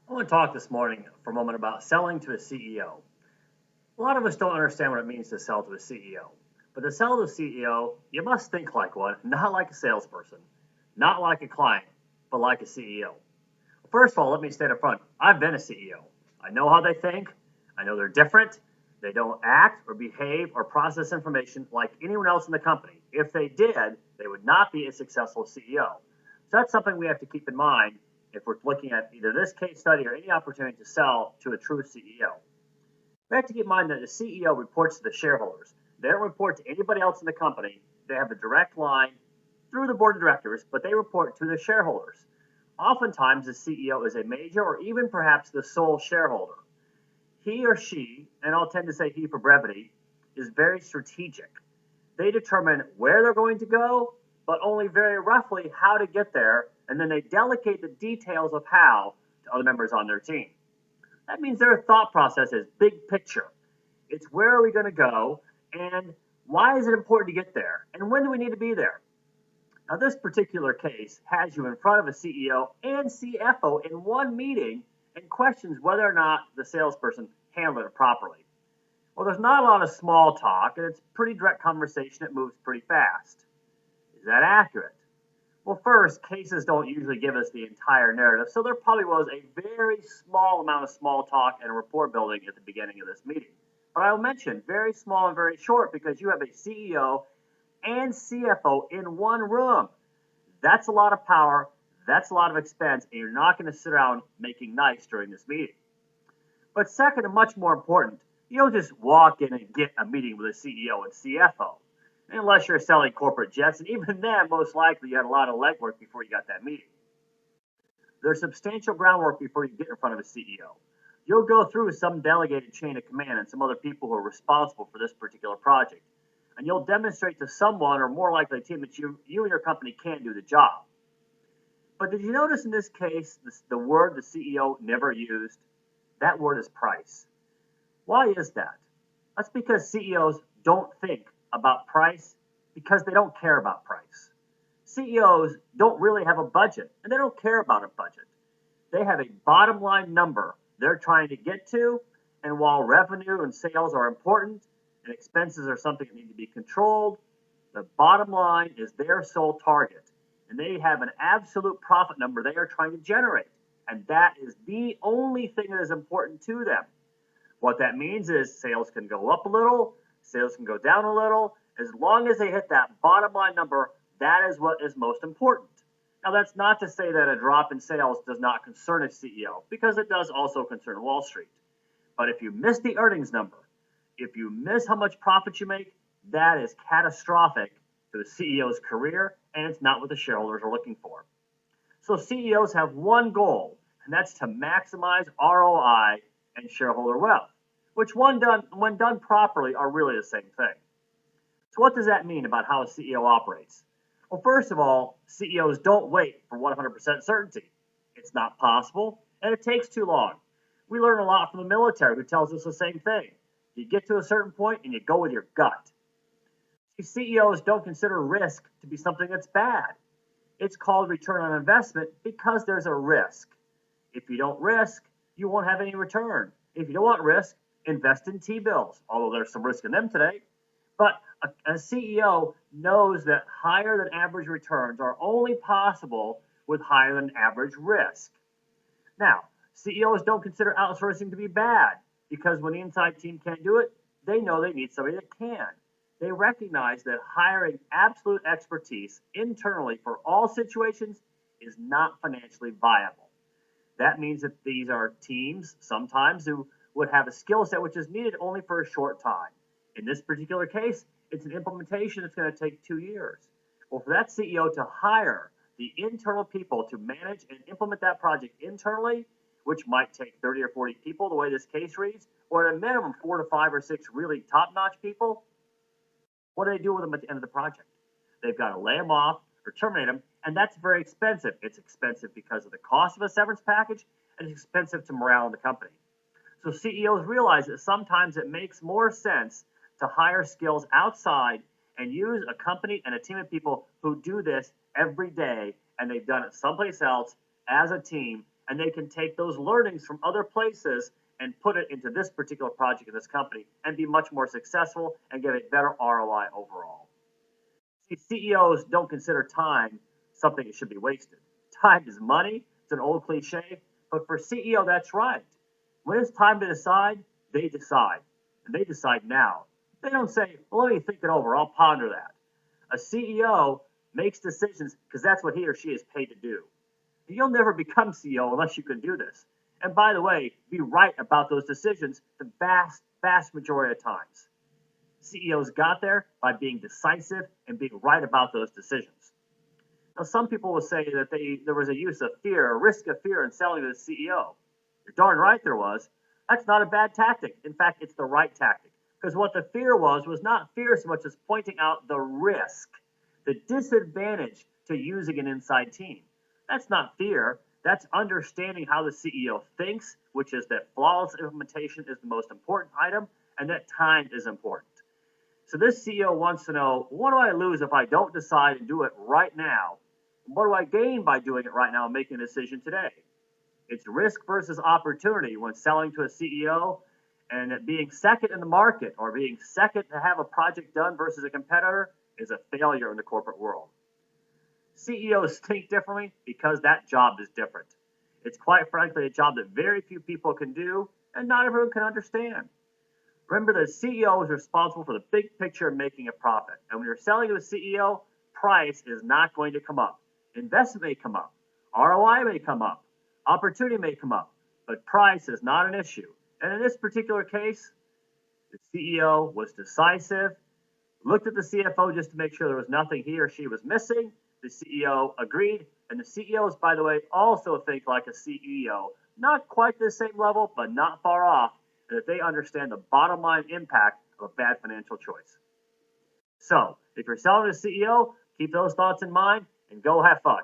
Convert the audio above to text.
I want to talk this morning for a moment about selling to a CEO. A lot of us don't understand what it means to sell to a CEO. But to sell to a CEO, you must think like one, not like a salesperson, not like a client, but like a CEO. First of all, let me state up front I've been a CEO. I know how they think, I know they're different. They don't act or behave or process information like anyone else in the company. If they did, they would not be a successful CEO. So that's something we have to keep in mind if we're looking at either this case study or any opportunity to sell to a true CEO. We have to keep in mind that the CEO reports to the shareholders. They don't report to anybody else in the company. They have a direct line through the board of directors, but they report to the shareholders. Oftentimes, the CEO is a major or even perhaps the sole shareholder. He or she, and I'll tend to say he for brevity, is very strategic. They determine where they're going to go, but only very roughly how to get there, and then they delegate the details of how to other members on their team. That means their thought process is big picture. It's where are we going to go, and why is it important to get there, and when do we need to be there? Now, this particular case has you in front of a CEO and CFO in one meeting and questions whether or not the salesperson handled it properly. Well, there's not a lot of small talk, and it's pretty direct conversation that moves pretty fast. Is that accurate? Well, first, cases don't usually give us the entire narrative, so there probably was a very small amount of small talk and rapport building at the beginning of this meeting. But I'll mention very small and very short because you have a CEO and CFO in one room. That's a lot of power, that's a lot of expense, and you're not going to sit around making nice during this meeting. But second, and much more important, you don't just walk in and get a meeting with a CEO and CFO, unless you're selling corporate jets, and even then, most likely you had a lot of legwork before you got that meeting. There's substantial groundwork before you get in front of a CEO. You'll go through some delegated chain of command and some other people who are responsible for this particular project. And you'll demonstrate to someone, or more likely a team, that you and your company can do the job. But did you notice in this case the word the CEO never used? That word is price. Why is that? That's because CEOs don't think about price because they don't care about price. CEOs don't really have a budget, and they don't care about a budget. They have a bottom line number they're trying to get to, and while revenue and sales are important and expenses are something that need to be controlled, the bottom line is their sole target, and they have an absolute profit number they are trying to generate, and that is the only thing that is important to them. What that means is sales can go up a little, sales can go down a little. As long as they hit that bottom line number, that is what is most important. Now, that's not to say that a drop in sales does not concern a CEO, because it does also concern Wall Street. But if you miss the earnings number, if you miss how much profit you make, that is catastrophic to the CEO's career, and it's not what the shareholders are looking for. So CEOs have one goal, and that's to maximize ROI and shareholder wealth, which when done properly are really the same thing. So what does that mean about how a CEO operates? Well, first of all, CEOs don't wait for 100% certainty. It's not possible, and it takes too long. We learn a lot from the military, who tells us the same thing. You get to a certain point and you go with your gut. CEOs don't consider risk to be something that's bad. It's called return on investment because there's a risk. If you don't risk, you won't have any return. If you don't want risk, invest in T-bills, although there's some risk in them today. But a CEO knows that higher than average returns are only possible with higher than average risk. Now, CEOs don't consider outsourcing to be bad because when the inside team can't do it, they know they need somebody that can. They recognize that hiring absolute expertise internally for all situations is not financially viable. That means that these are teams sometimes who would have a skill set which is needed only for a short time. In this particular case, it's an implementation that's going to take 2 years. Well, for that CEO to hire the internal people to manage and implement that project internally, which might take 30 or 40 people the way this case reads, or at a minimum 4 to 5 or 6 really top-notch people, what do they do with them at the end of the project? They've got to lay them off or terminate them, and that's very expensive. It's expensive because of the cost of a severance package, and it's expensive to morale in the company. So CEOs realize that sometimes it makes more sense to hire skills outside and use a company and a team of people who do this every day, and they've done it someplace else as a team, and they can take those learnings from other places and put it into this particular project in this company and be much more successful and get a better ROI overall. See, CEOs don't consider time something that should be wasted. Time is money. It's an old cliche, but for CEO, that's right. When it's time to decide, they decide, and they decide now. They don't say, well, let me think it over. I'll ponder that. A CEO makes decisions because that's what he or she is paid to do. You'll never become CEO unless you can do this. And by the way, be right about those decisions the vast majority of times. CEOs got there by being decisive and being right about those decisions. Now, some people will say that there was a use of fear, a risk of fear in selling to the CEO. You're darn right there was. That's not a bad tactic. In fact, it's the right tactic. Because what the fear was not fear so much as pointing out the risk, the disadvantage to using an inside team. That's not fear. That's understanding how the CEO thinks, which is that flawless implementation is the most important item, and that time is important. So this CEO wants to know, what do I lose if I don't decide and do it right now? What do I gain by doing it right now and making a decision today? It's risk versus opportunity when selling to a CEO, and it being second in the market or being second to have a project done versus a competitor is a failure in the corporate world. CEOs think differently because that job is different. It's quite frankly a job that very few people can do and not everyone can understand. Remember, the CEO is responsible for the big picture of making a profit. And when you're selling to a CEO, price is not going to come up. Investment may come up. ROI may come up. Opportunity may come up. But price is not an issue. And in this particular case, the CEO was decisive, looked at the CFO just to make sure there was nothing he or she was missing. The CEO agreed. And the CEOs, by the way, also think like a CEO. Not quite the same level, but not far off. And that they understand the bottom line impact of a bad financial choice. So, if you're selling to a CEO, keep those thoughts in mind and go have fun.